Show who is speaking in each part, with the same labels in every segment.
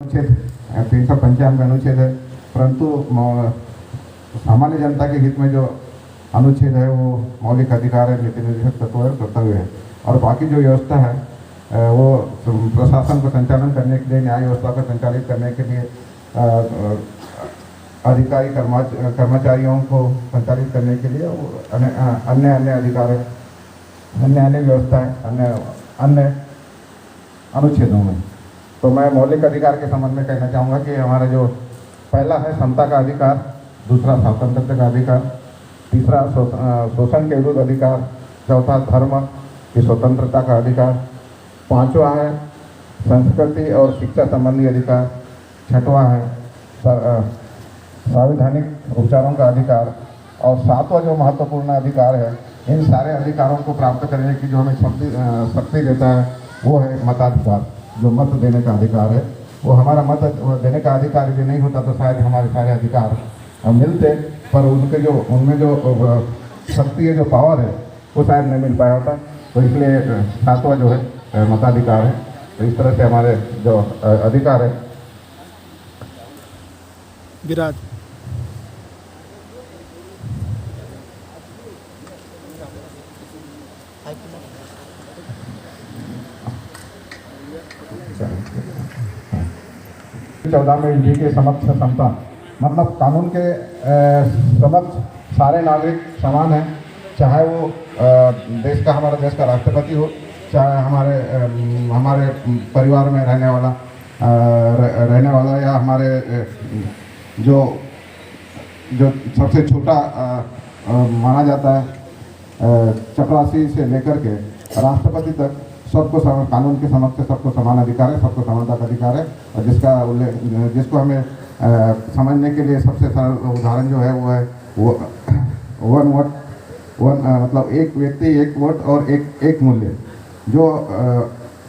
Speaker 1: अनुच्छेद 395 अनुच्छेद है, परंतु सामान्य जनता के हित में जो अनुच्छेद है वो मौलिक अधिकार है, नीति निर्देशक तत्व है, कर्तव्य है। और बाकी जो व्यवस्था है वो प्रशासन को संचालन करने के लिए, न्याय व्यवस्था को संचालित करने के लिए, अधिकारी कर्मचारियों को संचालित करने के लिए अन्य अन्य अधिकार है, अन्य व्यवस्था है अन्य अनुच्छेदों में। तो मैं मौलिक अधिकार के संबंध में कहना चाहूँगा कि हमारा जो पहला है समता का अधिकार, दूसरा स्वतंत्रता का अधिकार, तीसरा शोषण के विरुद्ध अधिकार, चौथा धर्म की स्वतंत्रता का अधिकार, पांचवा है संस्कृति और शिक्षा संबंधी अधिकार, छठवां है संवैधानिक उपचारों का अधिकार, और सातवां जो महत्वपूर्ण अधिकार है, इन सारे अधिकारों को प्राप्त करने की जो हमें शक्ति देता है वो है मताधिकार, जो मत देने का अधिकार है। वो हमारा मत देने का अधिकार यदि नहीं होता तो शायद हमारे सारे अधिकार मिलते, पर उनमें जो शक्ति है, जो पावर है, वो शायद नहीं मिल पाया होता। तो इसलिए सातवां जो है मताधिकार है। तो इस तरह से हमारे जो अधिकार है।
Speaker 2: विराज
Speaker 1: चौदह में इंडिया के समक्ष समता, मतलब कानून के समक्ष सारे नागरिक समान हैं, चाहे वो हमारे देश का राष्ट्रपति हो, चाहे हमारे परिवार में रहने वाला या हमारे जो सबसे छोटा माना जाता है चपरासी से लेकर के राष्ट्रपति तक, सबको कानून के समक्ष सबको समान अधिकार है, सबको समानता का अधिकार है। और जिसको हमें समझने के लिए सबसे सरल उदाहरण जो है वो है वन वोट मतलब एक व्यक्ति एक वोट और एक मूल्य। जो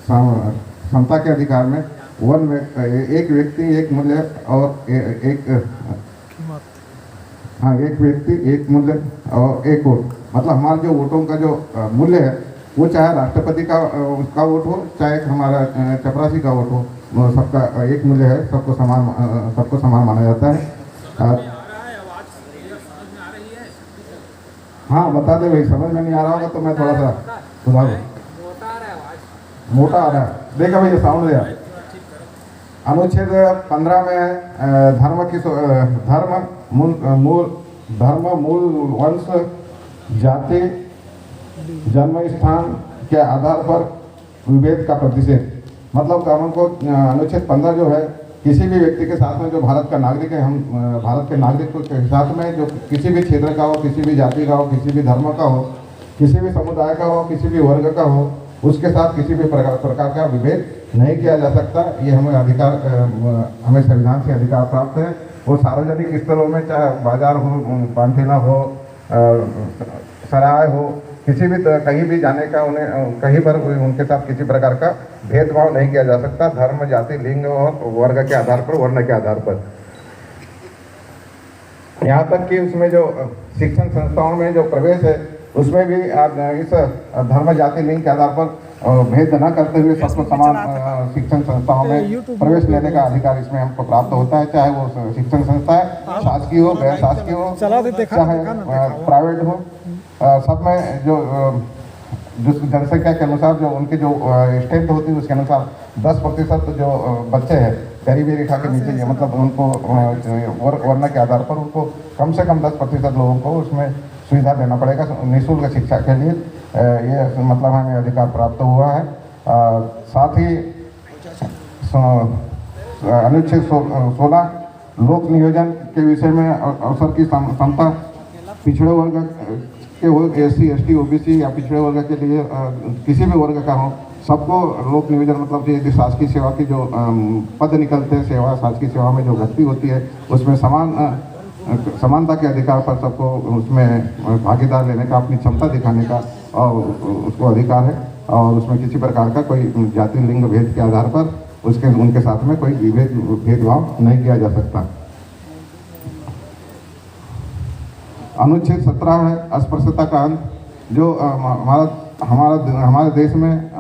Speaker 1: समता के अधिकार में एक व्यक्ति एक मूल्य और एक व्यक्ति एक मूल्य और एक वोट, मतलब हमारे जो वोटों का जो मूल्य है वो चाहे राष्ट्रपति का उसका वोट हो, चाहे हमारा चपरासी का वोट हो, सबका एक मूल्य है, सबको समान माना जाता है। हाँ बता दे भाई, समझ में नहीं आ रहा होगा तो मैं थोड़ा सा सुधारूँ। मोटा आ रहा है, देखा भाई साउंड दिया। अनुच्छेद 15 में धर्म मूल वंश जाति जन्म स्थान के आधार पर विभेद का प्रतिषेध, मतलब कानून को अनुच्छेद 15 जो है किसी भी व्यक्ति के साथ में जो भारत का नागरिक है, हम भारत के नागरिक के साथ में जो किसी भी क्षेत्र का हो, किसी भी जाति का हो, किसी भी धर्म का हो, किसी भी समुदाय का हो, किसी भी वर्ग का हो, उसके साथ किसी भी प्रकार का विभेद नहीं किया जा सकता। ये हमें हमें संविधान से अधिकार प्राप्त है। वो सार्वजनिक स्थलों में, चाहे बाजार हो, पानठेला हो, सराय हो, किसी भी कहीं भी जाने का उन्हें कहीं पर उनके साथ किसी प्रकार का भेदभाव नहीं किया जा सकता, धर्म जाति लिंग और वर्ग के आधार पर, वर्ण के आधार पर। यहाँ तक कि उसमें जो शिक्षण संस्थाओं में जो प्रवेश है उसमें भी इस धर्म जाति लिंग के आधार पर भेद न करते हुए सबको समान शिक्षण संस्थाओं में प्रवेश लेने का अधिकार इसमें हमको प्राप्त होता है, चाहे वो शिक्षण संस्था है, शासकीय हो, गैर शासकीय हो, चाहे प्राइवेट हो। सब में जो जनसंख्या के अनुसार जो उनकी जो स्ट्रेंथ होती है उसके अनुसार 10% जो बच्चे हैं गरीबी रेखा के नीचे, मतलब उनको वर्ण के आधार पर उनको कम से कम 10% लोगों को उसमें सुविधा देना पड़ेगा निःशुल्क शिक्षा के लिए। ये मतलब हमें अधिकार प्राप्त हुआ है। साथ ही अनुच्छेद 16 लोक नियोजन के विषय में अवसर की समता, पिछड़े वर्ग के हो, SC ST OBC या पिछड़े वर्ग के लिए किसी भी वर्ग का हो, सबको लोक नियोजन मतलब यदि शासकीय सेवा की जो पद निकलते हैं, शासकीय सेवा में जो भर्ती होती है उसमें समानता के अधिकार पर सबको उसमें भागीदार लेने का, अपनी क्षमता दिखाने का और उसको अधिकार है। और उसमें किसी प्रकार का कोई जाति लिंग भेद के आधार पर उनके साथ में कोई भेदभाव नहीं किया जा सकता। अनुच्छेद 17 है अस्पृश्यता का अंत, जो हमारे देश में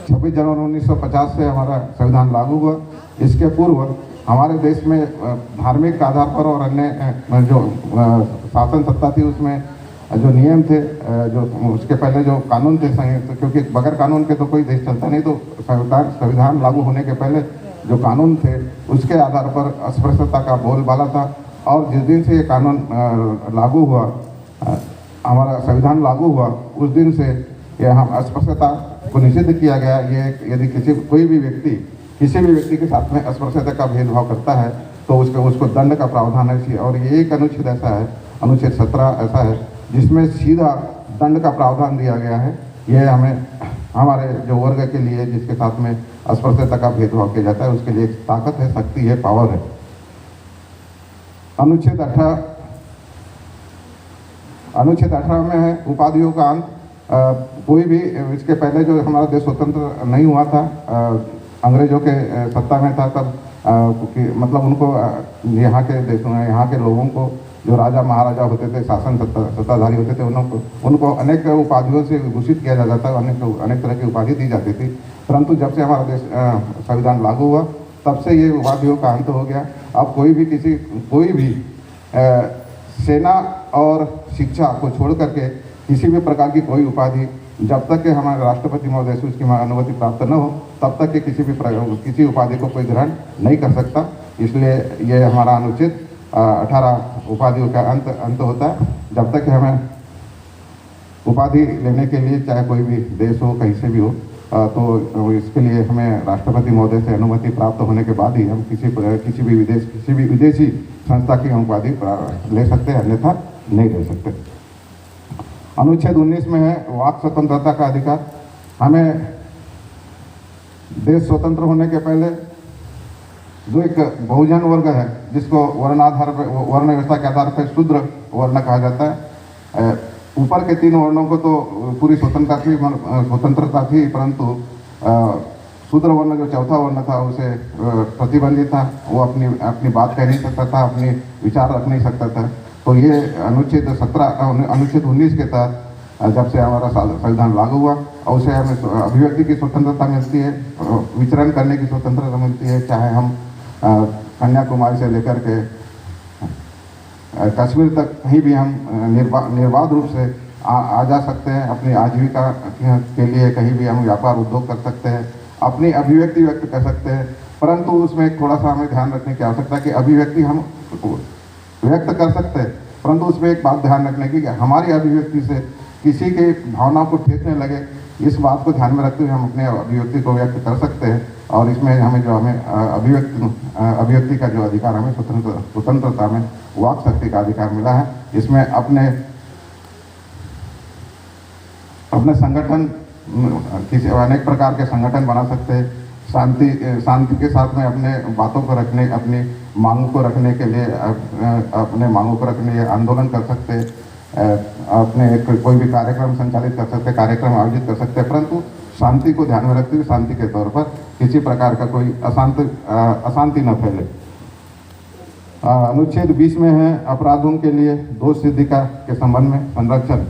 Speaker 1: 26 जनवरी 1950 से हमारा संविधान लागू हुआ। इसके पूर्व हमारे देश में धार्मिक आधार पर और अन्य जो शासन सत्ता थी उसमें जो नियम थे, जो उसके पहले जो कानून थे संयुक्त, क्योंकि बगैर कानून के तो कोई देश चलता नहीं, तो संविधान लागू होने के पहले जो कानून थे उसके आधार पर अस्पृश्यता का बोलबाला था। और जिस दिन से ये कानून लागू हुआ, हमारा संविधान लागू हुआ, उस दिन से ये हम अस्पृश्यता को निषिद्ध किया गया। ये यदि कोई भी व्यक्ति किसी भी व्यक्ति के साथ में अस्पृश्यता का भेदभाव करता है तो उसको दंड का प्रावधान है। और ये एक अनुच्छेद ऐसा है, अनुच्छेद 17 ऐसा है जिसमें सीधा दंड का प्रावधान दिया गया है। ये हमारे जो वर्ग के लिए जिसके साथ में अस्पृश्यता का भेदभाव किया जाता है उसके लिए एक ताकत है, शक्ति है, पावर है। अनुच्छेद 18 में है उपाधियों का अंत। कोई भी इसके पहले जो हमारा देश स्वतंत्र नहीं हुआ था, अंग्रेजों के सत्ता में था, तब मतलब उनको यहाँ के देशों में यहाँ के लोगों को जो राजा महाराजा होते थे, शासन सत्ताधारी होते थे, उनको अनेक उपाधियों से भूषित किया जाता था, अनेक तरह की उपाधि दी जाती थी। परंतु जब से हमारा देश संविधान लागू हुआ तब से ये उपाधियों का अंत हो गया। अब कोई भी सेना और शिक्षा को छोड़ करके किसी भी प्रकार की कोई उपाधि जब तक कि हमारे राष्ट्रपति महोदय से उसकी अनुमति प्राप्त न हो तब तक कि किसी उपाधि को कोई ग्रहण नहीं कर सकता। इसलिए ये हमारा अनुच्छेद 18 उपाधियों का अंत होता है। जब तक कि हमें उपाधि लेने के लिए चाहे कोई भी देश हो, कहीं से भी हो, तो इसके लिए हमें राष्ट्रपति महोदय से अनुमति प्राप्त होने के बाद ही हम किसी भी विदेशी संस्था की हम उपाधि ले सकते हैं, अन्यथा नहीं ले सकते। अनुच्छेद 19 में है वाक स्वतंत्रता का अधिकार। हमें देश स्वतंत्र होने के पहले जो एक बहुजन वर्ग है जिसको वर्ण व्यवस्था के आधार पर शूद्र वर्ण कहा जाता है, ऊपर के 3 वर्णों को तो पूरी स्वतंत्रता थी, परंतु शूद्र वर्ण जो चौथा वर्ण था उसे प्रतिबंधित था। वो अपनी बात कह नहीं सकता था, अपनी विचार रख नहीं सकता था। तो ये अनुच्छेद 19 के तहत जब से हमारा संविधान लागू हुआ और उसे हमें अभिव्यक्ति की स्वतंत्रता मिलती है, विचरण करने की स्वतंत्रता मिलती है। चाहे हम कन्याकुमारी से लेकर के कश्मीर तक कहीं भी हम निर्बाध रूप से आ जा सकते हैं। अपनी आजीविका के लिए कहीं भी हम व्यापार उद्योग कर सकते हैं, अपनी अभिव्यक्ति व्यक्त कर सकते हैं। परंतु उसमें थोड़ा सा हमें ध्यान रखने की आवश्यकता है कि अभिव्यक्ति हम व्यक्त कर सकते हैं, परंतु उसमें एक बात ध्यान रखने की कि हमारी अभिव्यक्ति से किसी के भावना को ठेसने लगे, इस बात को ध्यान में रखते हुए हम अपने अभिव्यक्ति को व्यक्त कर सकते हैं। और इसमें हमें अभिव्यक्ति का जो अधिकार हमें स्वतंत्रता में वाक शक्ति का अधिकार मिला है। इसमें अपने संगठन अनेक प्रकार के संगठन बना सकते हैं। शांति के साथ में अपने बातों को रखने, अपनी मांगों को रखने के लिए आंदोलन कर सकते हैं, अपने कोई भी कार्यक्रम संचालित कर सकते, कार्यक्रम आयोजित कर सकते हैं, परंतु शांति को ध्यान में रखते हुए शांति के तौर पर किसी प्रकार का कोई अशांति न फैले। अनुच्छेद 20 में है अपराधों के लिए दोष सिद्धि के संबंध में संरक्षण।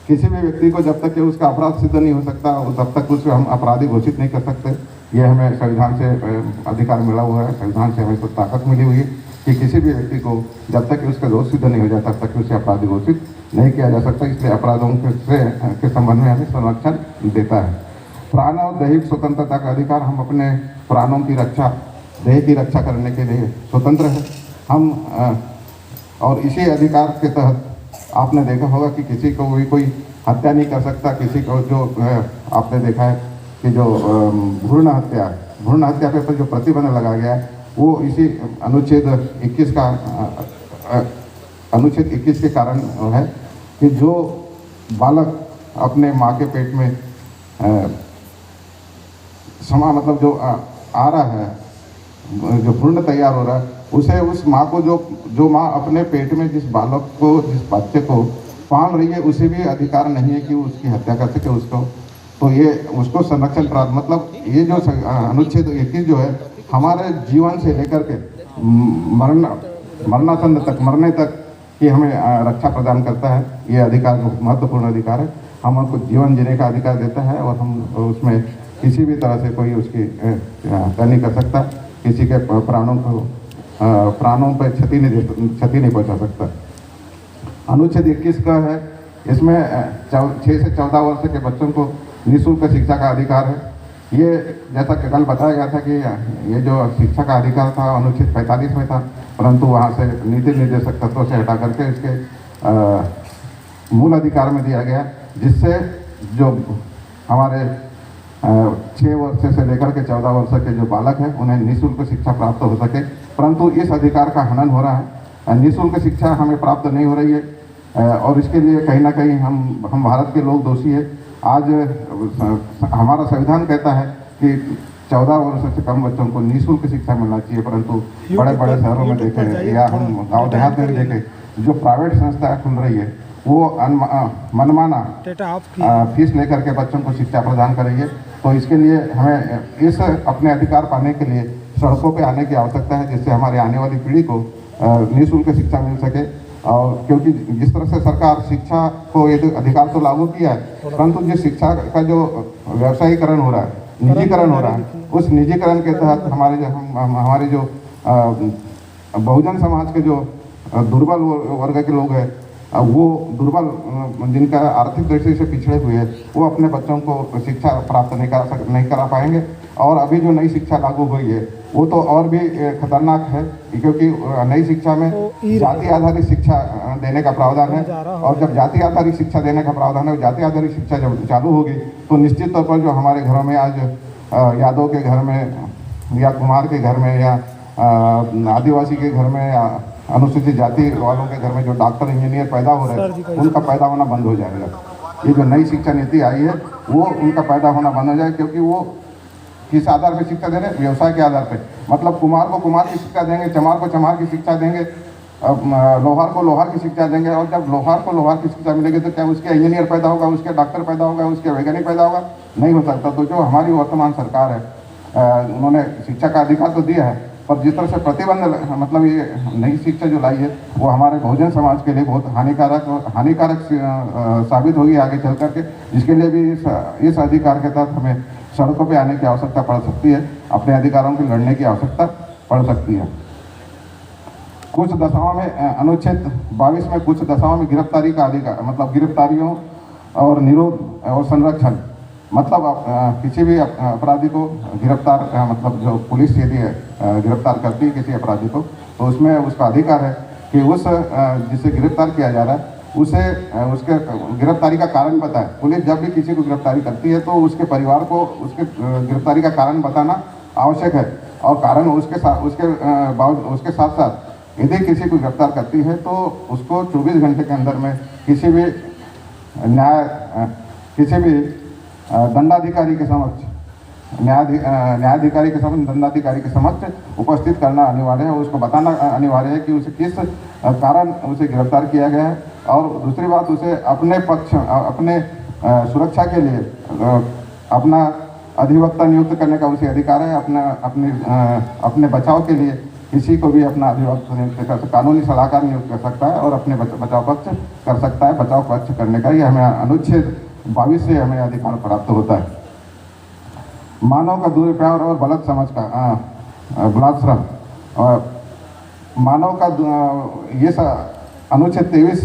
Speaker 1: किसी भी व्यक्ति को जब तक कि उसका अपराध सिद्ध नहीं हो सकता तब तक उसे हम अपराधी घोषित नहीं कर सकते। ये हमें संविधान से अधिकार मिला हुआ है, संविधान से हमें कुछ ताकत मिली हुई है कि किसी भी व्यक्ति को जब तक कि उसका दोष सिद्ध नहीं हो जाता तब तक उसे अपराधी घोषित नहीं किया जा सकता। इसलिए अपराधों के संबंध में हमें संरक्षण देता है। प्राण और दैहिक स्वतंत्रता का अधिकार। हम अपने प्राणों की रक्षा, देह की रक्षा करने के लिए स्वतंत्र है हम। और इसी अधिकार के तहत आपने देखा होगा कि किसी को भी कोई हत्या नहीं कर सकता। किसी को जो आपने देखा है कि जो भ्रूण हत्या पे जो प्रतिबंध लगा गया है वो इसी अनुच्छेद 21 के कारण है कि जो बालक अपने माँ के पेट में मतलब जो आ रहा है, जो भ्रूण तैयार हो रहा है, उसे उस माँ को जो माँ अपने पेट में जिस बच्चे को पाल रही है उसे भी अधिकार नहीं है कि वो उसकी हत्या कर सके उसको। तो ये उसको संरक्षण प्राप्त, मतलब ये जो अनुच्छेद 21 जो है हमारे जीवन से लेकर के मरने तक कि हमें रक्षा प्रदान करता है। ये अधिकार महत्वपूर्ण अधिकार है, हमको जीवन जीने का अधिकार देता है और हम उसमें किसी भी तरह से कोई उसकी हत्या नहीं कर सकता। किसी के प्राणों पर क्षति नहीं पहुंचा सकता। अनुच्छेद 21 का है, इसमें 6 से 14 वर्ष के बच्चों को निःशुल्क शिक्षा का अधिकार है। ये जैसा कि कल बताया गया था कि ये जो शिक्षा का अधिकार था अनुच्छेद 45 में था, परंतु वहाँ से नीति निर्देशक तत्वों से हटा करके इसके मूल अधिकार में दिया गया, जिससे जो हमारे 6 वर्ष से लेकर के 14 वर्ष के जो बालक हैं उन्हें निःशुल्क शिक्षा प्राप्त हो सके। परंतु इस अधिकार का हनन हो रहा है, निःशुल्क शिक्षा हमें प्राप्त नहीं हो रही है और इसके लिए कहीं ना कहीं हम भारत के लोग दोषी है। आज हमारा संविधान कहता है कि 14 वर्ष से कम बच्चों को निःशुल्क शिक्षा मिलना चाहिए, परंतु बड़े बड़े शहरों में देखें या हम गाँव देहात में देखें, जो प्राइवेट संस्थाएं खुल रही है वो मनमाना फीस लेकर के बच्चों को शिक्षा प्रदान कर रही है। तो इसके लिए हमें इस अपने अधिकार पाने के लिए सड़कों पे आने की आवश्यकता है, जिससे हमारी आने वाली पीढ़ी को निःशुल्क शिक्षा मिल सके। और क्योंकि जिस तरह से सरकार शिक्षा को ये अधिकार तो लागू किया है, परंतु जो शिक्षा का जो व्यवसायीकरण हो रहा है, निजीकरण हो रहा है, उस निजीकरण के तहत हमारे जो बहुजन समाज के जो दुर्बल वर्ग के लोग हैं, वो दुर्बल जिनका आर्थिक दृष्टि से पिछड़े हुए हैं, वो अपने बच्चों को शिक्षा प्राप्त नहीं करा पाएंगे। और अभी जो नई शिक्षा लागू हुई है वो तो और भी खतरनाक है, क्योंकि नई शिक्षा में जाति आधारित शिक्षा देने का प्रावधान है। और जब जाति आधारित शिक्षा देने का प्रावधान है, जाति आधारित शिक्षा जब चालू होगी तो निश्चित तौर पर जो हमारे घरों में आज यादव के घर में या कुमार के घर में या आदिवासी के घर में या अनुसूचित जाति वालों के घर में जो डॉक्टर इंजीनियर पैदा हो रहे हैं, उनका पैदा होना बंद हो जाएगा। ये जो नई शिक्षा नीति आई है वो उनका पैदा होना बंद हो जाएगा, क्योंकि वो किस आधार पर शिक्षा दे रहे हैं? व्यवसाय के आधार पर। मतलब कुम्हार को कुम्हार की शिक्षा देंगे, चमार को चमार की शिक्षा देंगे, लोहार को लोहार की शिक्षा देंगे। और जब लोहार को लोहार की शिक्षा मिलेगी तो क्या उसके इंजीनियर पैदा होगा, उसके डॉक्टर पैदा होगा, उसके वैज्ञानिक पैदा होगा? नहीं हो सकता। तो जो हमारी वर्तमान सरकार है, उन्होंने शिक्षा का अधिकार तो दिया है, पर जिस तरह से प्रतिबंध मतलब ये नई शिक्षा जो लाई है वो हमारे बहुजन समाज के लिए बहुत हानिकारक साबित होगी आगे चल करके, जिसके लिए भी इस अधिकार के तहत हमें सड़कों पे आने की आवश्यकता पड़ सकती है, अपने अधिकारों की लड़ने की आवश्यकता पड़ सकती है। कुछ दशाओं में अनुच्छेद 22 में कुछ दशाओं में गिरफ्तारी का अधिकार, मतलब गिरफ्तारियों और निरोध और संरक्षण, मतलब किसी भी अपराधी को गिरफ्तार मतलब जो पुलिस यदि गिरफ्तार करती है किसी अपराधी को, तो उसमें उसका अधिकार है कि उस जिसे गिरफ्तार किया जा रहा है उसे उसके गिरफ्तारी का कारण बताए। पुलिस जब भी किसी को गिरफ्तारी करती है तो उसके परिवार को उसके गिरफ्तारी का कारण बताना आवश्यक है। और कारण उसके साथ साथ यदि किसी को गिरफ्तार करती है तो उसको 24 घंटे के अंदर में किसी भी दंडाधिकारी के समक्ष न्यायाधिकारी के समक्ष दंडाधिकारी के समक्ष उपस्थित करना अनिवार्य है। उसको बताना अनिवार्य है कि उसे किस कारण उसे गिरफ्तार किया गया है। और दूसरी बात, उसे अपने सुरक्षा के लिए अपना अधिवक्ता नियुक्त करने का उसे अधिकार है। अपने बचाव के लिए किसी को भी अपना अधिवक्ता नियुक्त कर सकता, कानूनी सलाहकार नियुक्त कर सकता है और अपने बचाव पक्ष कर सकता है। बचाव पक्ष करने का ये हमें अनुच्छेद 22 से हमें अधिकार प्राप्त होता है। मानव का दुरुपयोग और गलत समझ का बलात्श्रम और मानव का ये अनुच्छेद 23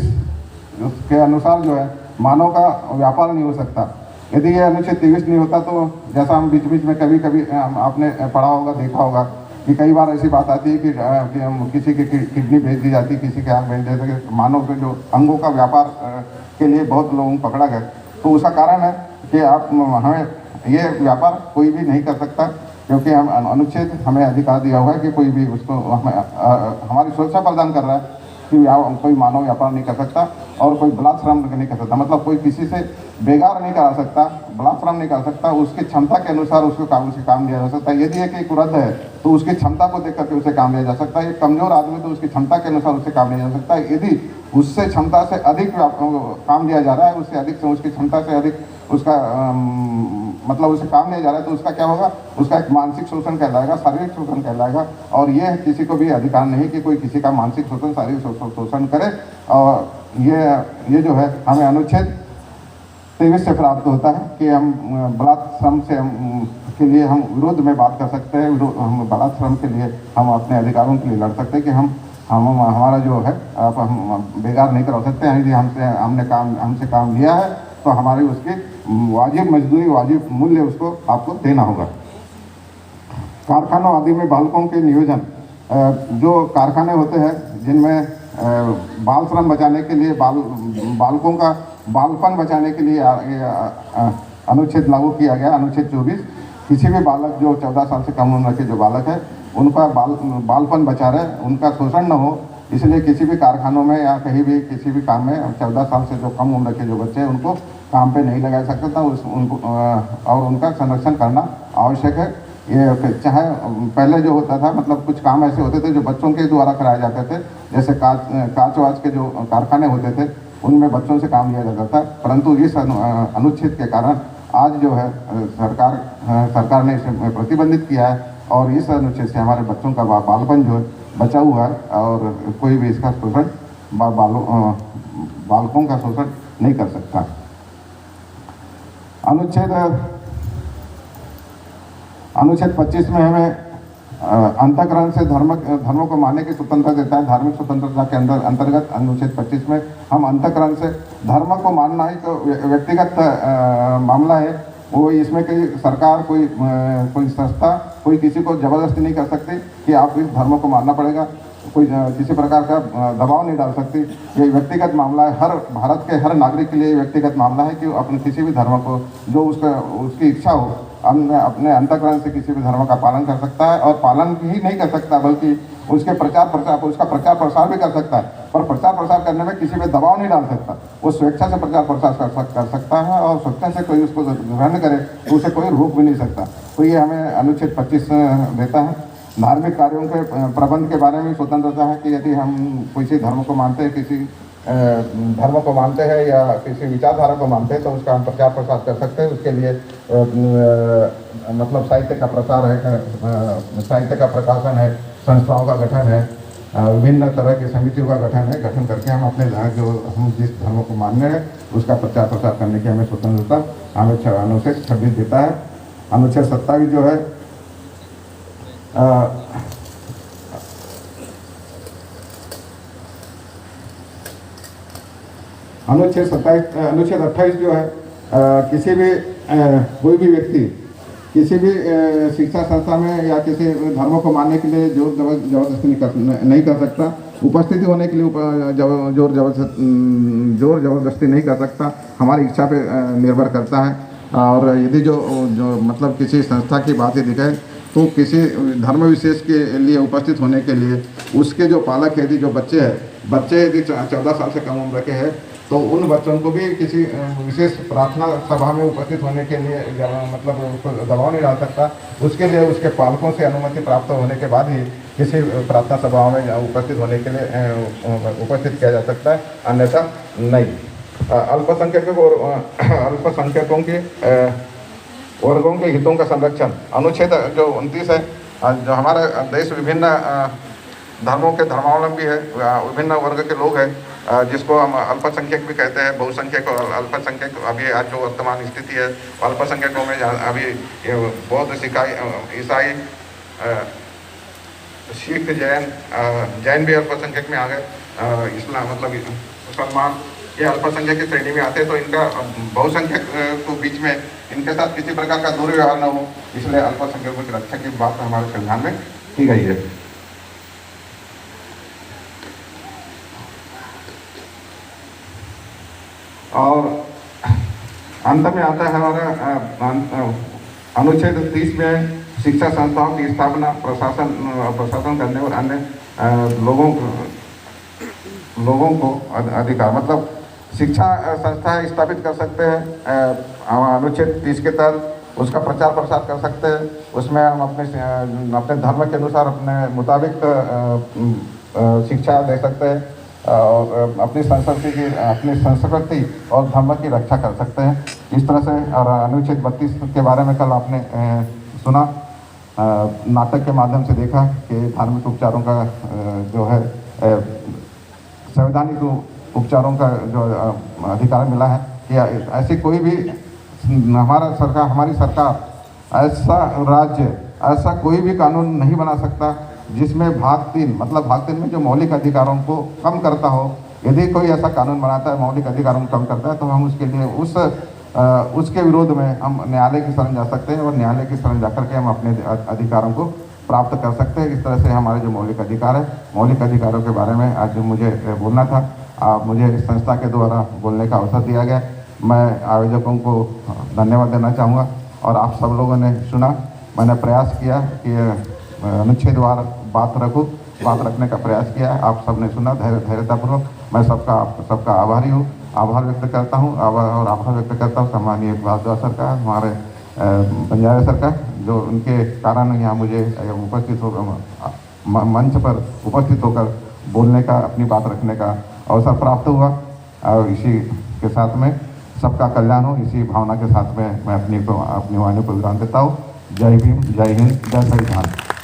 Speaker 1: के अनुसार जो है मानव का व्यापार नहीं हो सकता। यदि ये अनुच्छेद 23 नहीं होता तो जैसा हम बीच बीच में कभी आपने पढ़ा होगा, देखा होगा कि कई बार ऐसी बात आती है कि हम किसी की किडनी भेज दी जाती है, किसी के आँख भेज देते हैं। मानव के जो अंगों का व्यापार के लिए बहुत लोगों को पकड़ा गया। तो उसका कारण है कि हमें ये व्यापार कोई भी नहीं कर सकता, क्योंकि हम अनुच्छेद हमें अधिकार दिया हुआ है कि कोई भी उसको हमारी सुरक्षा प्रदान कर रहा है कि कोई मानव व्यापार नहीं कर सकता और कोई बलात्श्रम नहीं कर सकता। मतलब कोई किसी से बेगार नहीं करा सकता, बलात्श्रम नहीं कर सकता। उसकी क्षमता के अनुसार उसे काम दिया जा सकता है। यदि एक वृद्ध है तो उसकी क्षमता को देख करके उसे काम दिया जा सकता है। एक कमजोर आदमी तो उसकी क्षमता के अनुसार उसे काम दिया जा सकता है। यदि उससे क्षमता से अधिक काम दिया जा रहा है, उससे अधिक से उसकी क्षमता से अधिक उसका मतलब उसे काम दिया जा रहा है, तो उसका क्या होगा? उसका एक मानसिक शोषण कहलाएगा, शारीरिक शोषण कहलाएगा। और ये किसी को भी अधिकार नहीं कि कोई किसी का मानसिक शोषण, शारीरिक शोषण करे। और ये जो है हमें अनुच्छेद 23 से प्राप्त होता है कि हम बलात्श्रम से के लिए हम विरोध में बात कर सकते हैं। हम बलात्श्रम के लिए हम अपने अधिकारों के लिए लड़ सकते हैं कि हम हमारा जो है हम बेकार नहीं करा सकते हैं। यदि हमसे काम लिया है तो हमारी उसकी वाजिब मजदूरी, वाजिब मूल्य उसको आपको देना होगा। कारखानों आदि में बालकों के नियोजन, जो कारखाने होते हैं जिनमें बाल श्रम बचाने के लिए बालकों का बालपन बचाने के लिए अनुच्छेद लागू किया गया, अनुच्छेद 24। किसी भी बालक जो 14 साल से कम उम्र के जो बालक है उनका बालपन बचा रहे, उनका शोषण न हो, इसलिए किसी भी कारखानों में या कहीं भी किसी भी काम में 14 साल से जो कम उम्र के जो बच्चे हैं उनको काम पे नहीं लगा सकता था। उनको और उनका संरक्षण करना आवश्यक है। ये चाहे पहले जो होता था, मतलब कुछ काम ऐसे होते थे जो बच्चों के द्वारा कराए जाते थे, जैसे कांच वाच के जो कारखाने होते थे उनमें बच्चों से काम लिया जाता था, परंतु इस अनुच्छेद के कारण आज जो है सरकार ने इसे प्रतिबंधित किया है और इस अनुच्छेद से हमारे बच्चों का बालपन जो है बचा हुआ है और कोई भी इसका शोषण बालकों का शोषण नहीं कर सकता। अनुच्छेद 25 में हमें अंतःकरण से धर्मों को मानने की स्वतंत्रता देता है। धार्मिक स्वतंत्रता के अंतर्गत अनुच्छेद 25 में हम अंतःकरण से धर्म को मानना ही तो व्यक्तिगत मामला है। वो इसमें कोई सरकार, कोई संस्था, कोई किसी को जबरदस्ती नहीं कर सकती कि आप इस धर्म को मानना पड़ेगा। कोई किसी प्रकार का दबाव नहीं डाल सकती। ये व्यक्तिगत मामला है। हर भारत के हर नागरिक के लिए व्यक्तिगत मामला है कि अपने किसी भी धर्म को जो उसकी इच्छा हो अपने अंतःकरण से किसी भी धर्म का पालन कर सकता है, और पालन ही नहीं कर सकता बल्कि उसका प्रचार प्रसार भी कर सकता है। पर प्रचार प्रसार करने में किसी पे दबाव नहीं डाल सकता। वो स्वेच्छा से प्रचार प्रसार कर सकता है और स्वेच्छा से कोई उसको ग्रहण करे तो उसे कोई रोक भी नहीं सकता। तो ये हमें अनुच्छेद 25 देता है। धार्मिक कार्यों के प्रबंध के बारे में स्वतंत्रता है कि यदि हम किसी धर्म को मानते हैं, किसी धर्म को मानते हैं या किसी विचारधारा को मानते हैं तो उसका हम प्रचार प्रसार कर सकते हैं। उसके लिए मतलब साहित्य का प्रसार है, साहित्य का प्रकाशन है, संस्थाओं का गठन है, विभिन्न तरह की समितियों का गठन करके हम अपने जो हम जिस धर्म को मानने हैं उसका प्रचार प्रसार करने की हमें स्वतंत्रता हमें अनुच्छेद 26 देता है। अनुच्छेद 27 जो है अनुच्छेद 28 जो है किसी भी कोई भी व्यक्ति किसी भी शिक्षा संस्था में या किसी धर्म को मानने के लिए जोर जबरदस्ती नहीं कर सकता। उपस्थिति होने के लिए जोर जबरदस्ती नहीं कर सकता। हमारी इच्छा पे निर्भर करता है। और यदि जो मतलब किसी संस्था की बात यदि कहें तो किसी धर्म विशेष के लिए उपस्थित होने के लिए उसके जो पालक यदि जो बच्चे यदि 14 साल से कम उम्र के हैं तो उन बच्चों को भी किसी विशेष प्रार्थना सभा में उपस्थित होने के लिए मतलब उसको दबाव नहीं डाल सकता। उसके लिए उसके पालकों से अनुमति प्राप्त होने के बाद ही किसी प्रार्थना सभाओं में उपस्थित होने के लिए उपस्थित किया जा सकता है, अन्यथा नहीं। अल्पसंख्यकों के वर्गों के हितों का संरक्षण, अनुच्छेद जो 29 है। जो हमारा देश विभिन्न धर्मों के धर्मावलंबी है, विभिन्न वर्ग के लोग हैं, जिसको हम अल्पसंख्यक भी कहते हैं, बहुसंख्यक और अल्पसंख्यक। अभी आज जो वर्तमान स्थिति है अल्पसंख्यकों में अभी बौद्ध, सिख, ईसाई, सिख, जैन भी अल्पसंख्यक में आ गए। इस्लाम मतलब मुसलमान ये अल्पसंख्यक की श्रेणी में आते हैं। तो इनका बहुसंख्यक को बीच में इनके साथ किसी प्रकार का दुर्व्यवहार न हो, इसलिए अल्पसंख्यकों की रक्षा की बात हमारे संविधान में की गई है। और अंत में आता है हमारा अनुच्छेद 30 में शिक्षा संस्थाओं की स्थापना, प्रशासन करने और अन्य लोगों को अधिकार, मतलब शिक्षा संस्थाएं स्थापित कर सकते हैं। अनुच्छेद 30 के तहत उसका प्रचार प्रसार कर सकते हैं। उसमें हम अपने धर्म के अनुसार अपने मुताबिक शिक्षा दे सकते हैं और अपनी संस्कृति और धर्म की रक्षा कर सकते हैं। इस तरह से। और अनुच्छेद 32 के बारे में कल आपने सुना, नाटक के माध्यम से देखा कि धार्मिक उपचारों का जो है संवैधानिक उपचारों का जो अधिकार मिला है। कि ऐसी कोई भी हमारी सरकार ऐसा राज्य, ऐसा कोई भी कानून नहीं बना सकता जिसमें भाग 3 मतलब भाग 3 में जो मौलिक अधिकारों को कम करता हो। यदि कोई ऐसा कानून बनाता है मौलिक अधिकारों को कम करता है तो हम उसके लिए उसके विरोध में हम न्यायालय की शरण जा सकते हैं और न्यायालय की शरण जाकर के हम अपने अधिकारों को प्राप्त कर सकते हैं। इस तरह से हमारे जो मौलिक अधिकार है, मौलिक अधिकारों के बारे में आज मुझे बोलना था। मुझे इस संस्था के द्वारा बोलने का अवसर दिया गया। मैं आयोजकों को धन्यवाद देना चाहूँगा और आप सब लोगों ने सुना। मैंने प्रयास किया कि अनुच्छेदवार बात रखने का प्रयास किया। आप सबने सुना धैर्यतापूर्वक। मैं सबका आभारी हूँ, आभार व्यक्त करता हूँ और आभार व्यक्त करता हूँ सम्मानीय भारद्वाज सर का, हमारे बंजारे सर का, जो उनके कारण यहाँ मुझे उपस्थित होकर मंच पर उपस्थित होकर बोलने का, अपनी बात रखने का अवसर प्राप्त हुआ। और इसी के साथ में सबका कल्याण हो, इसी भावना के साथ में मैं अपनी वाणी को विराम देता हूँ। जय भीम, जय हिंद, जय संविधान।